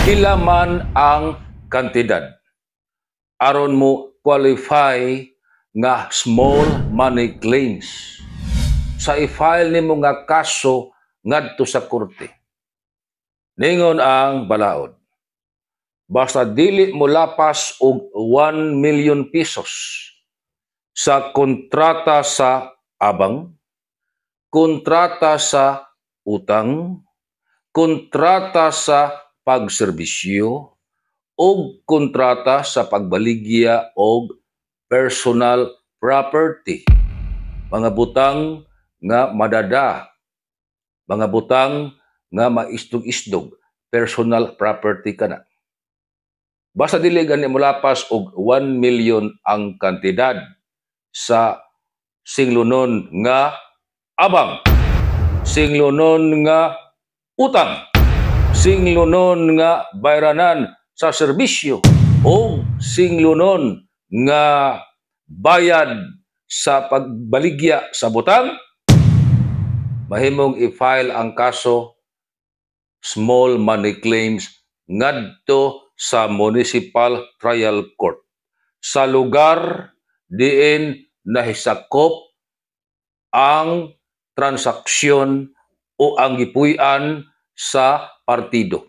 Pila man ang kantidad aron mo qualify nga small money claims sa i-file nimo nga kaso ngadto sa korte. Ningon ang balaod, basta dili mo lapas og 1 million pesos sa kontrata sa abang, kontrata sa utang, kontrata sa pagserbisyo, o kontrata sa pagbaligya og personal property. Mga butang nga madada, mga butang nga maisdog-isdog, personal property kana. Basta dili gani mo lapas og 1 million ang kantidad sa singlunon nga abang, singlunon nga utang, singlunon nga bayranan sa serbisyo, o singlunon nga bayad sa pagbaligya sa butang, mahimong i-file ang kaso small money claims ngadto sa Municipal Trial Court sa lugar diin nahisakop ang transaksyon o ang gipuy-an sa partido.